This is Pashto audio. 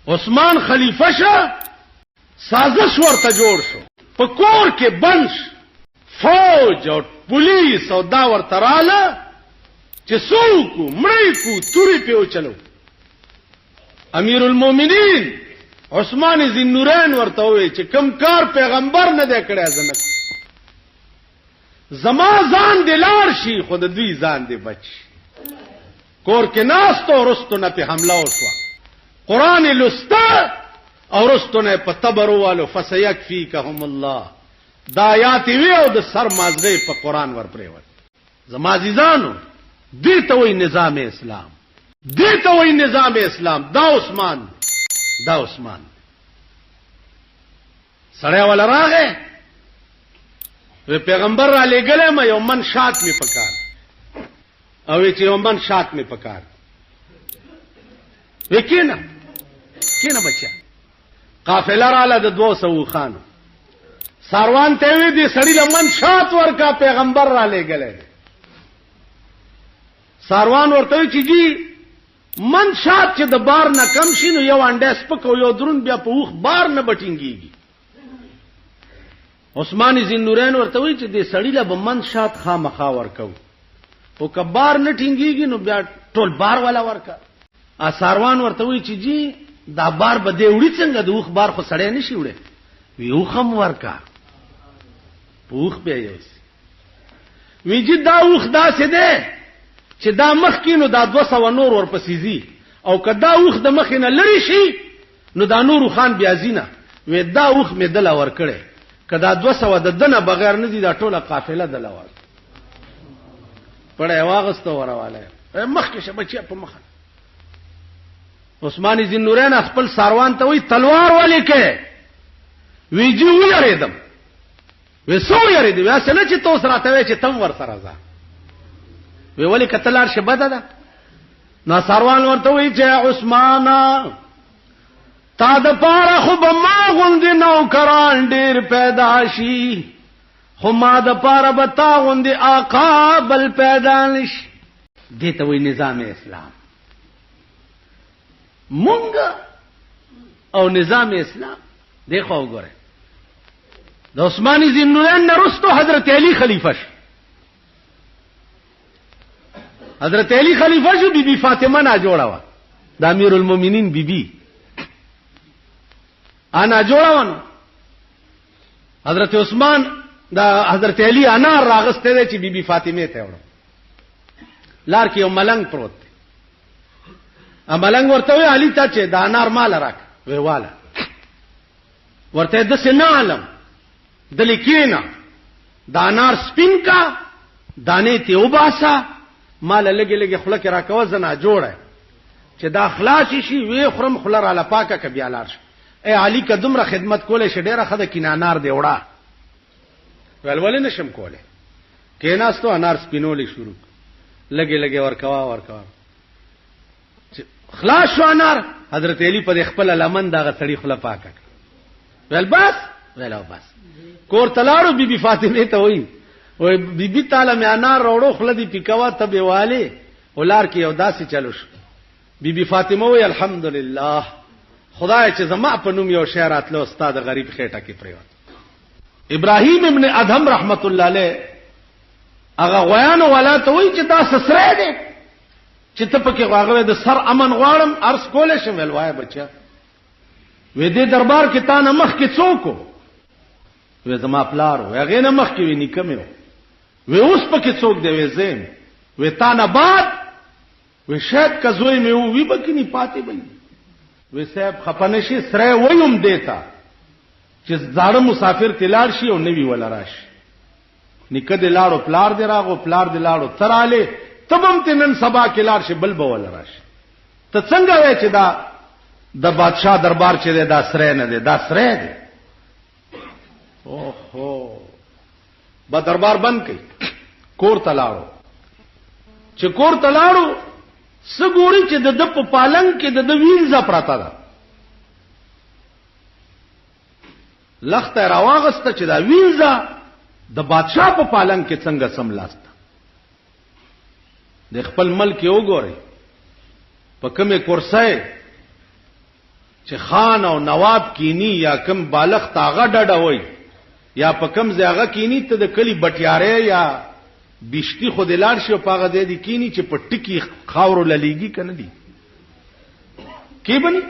عثمان خلیفہ شه سازش ورته جوړ شو په کور کې بند فوج او پولیس او دا ورته رااله چې څوک مړی کو توري په چلو امیر المؤمنین عثمان ذی نورین ورته وی چې کم کار پیغمبر نه دی کړی ځنه زما ځان دلار شي خود دوی ځان دی بچ کور کې ناستو رستو نه په حمله وشو قران لستا او رستو نه په تبرو فسيكفيكهم الله دا آیات وی او د سر مازغې په قران ور پریوت زما عزیزانو دې ته وی نظام اسلام دې ته وی نظام اسلام دا عثمان سړی ولا راغې و پیغمبر را لګلې ما یو من شات می پکار او چې یو من شات می پکار وکینا کینا بچا قافله رااله د 200 خانو ساروان ته وی دي سړی لمن شات ورکا پیغمبر را لګلې ساروان ورته چې جی من شات چې د بار نه کم شي نو یو انډه سپکو یو درون بیا په وخ بار نه بټینګيږي عثمان ذی نورین ورته وی چې د سړی له بمن شات خامخا ورکو او کبار نه ټینګيږي نو بیا ټول بار والا ورکا ساروان ورته وی چې جی دا بار به دی وړي څنګه د وخ بار خو سړی نشي وړي وی وخم ورکا وخ به یوس وی چې دا وخ دا څه ده چې دا مخ کینو دا 200 نور ورپسې زی او کدا وخ د مخ نه لری شي نو دا نور خان بیا زینا وی دا وخ می دل ور کړي کدا 200 د دنه بغیر نه دي دا ټوله قافله دل ور پړې واغستو ورواله مخ کې شبچې په مخ عثمان ذی نورین خپل ساروان ته وی تلوار ولې کې وی جی ویریدم وی سو یریدم یا څنګه چې تو سره ته چې تم ور سره ځه وی ولې کتلار شبده ده نو ساروان ورته وی چې عثمان تا د پاره خو به ما غوندې نوکران ډیر پیدا شي خو ما د پاره به تا غوندې آقا بل پیدا نشي دې ته وی نظام اسلام مونږ او نظام اسلام دیکھو وګوره د عثمان ذی نورین رستو حضرت علی خلیفہ شو حضرت علی خلیفہ شو بی بی فاطمه نا جوړا و د امیر المؤمنین بی بی انا جوړا ونه حضرت عثمان دا حضرت علی انار راغسته دی چې بی بی فاطمه ته وړو لار کې یو ملنګ پروت دی ملنګ ورته وی علی ته چې دا انار مال راک وی والا ورته د سنا علم د لیکینا دا انار سپین کا دانه ته وباسا مال لګي لګي خله کې راکوه زنا جوړه چې دا خلاص شي وی خرم خلر علی پاکه ک بیا لار شي اے علی کا دمره خدمت کوله شه ډیره خده کینا انار دی وړه ولول نشم کوله کیناستو انار سپینولې شروع لګي لګي ورکوا خلاص شو انار حضرت علی په خپل لمن دا غړي خله پاکه ول بس کور تلاړو بی بی فاطمه ته وای او بی بی تعالی مې انار وروړو خله دی پکوا ته بیواله ولار کې یو داسې چلو شو بی بی فاطمه وای الحمدلله خدای چې زما په نوم یو شعر اتلو استاد غریب خېټه کې پریوت ابراهیم ابن ادهم رحمت الله علیه هغه غویان ولا ته وای چې دا سسره دی چې ته پکې واغوي د سر امن غواړم ارس کول شم ولوای بچا وې دې دربار کې تا نه مخ کې څوک وې زما پلار وې غې نه مخ کې وې نکمه وې اوس پکې څوک دی وې زم وې تا نه بعد وې شاید کزوی مې وې بکې نه پاتې وې وې صاحب خپنه شي سره وېم دیتا چې زاړه مسافر تلار شي او نوی ولا راشي نکه دې لاړو پلار دې راغو پلار دې لاړو تراله تبم تنن سبا کلار شي بل بول راشي ته څنګه وای چې دا د بادشاہ دربار چې دا سره نه دی دا سره دی اوهو با دربار بند کړي کور تلاړو چې کور تلاړو سګوري چې د په پالنګ کې د وینځه پراته ده لخته راواغسته چې دا وینځه د بادشاہ په پالنګ کې څنګه سملاسته د خپل ملک یو ګوري په کومه کورسای چې چې خان او نواب کینی یا کم بالغ تاغه ډډه وای یا په کم ځای کینی ته د کلی بټیاره یا بشتی خود لار شي پاغه د دې کینی چې په ټکی خاورو للیږي کنه دي کی بني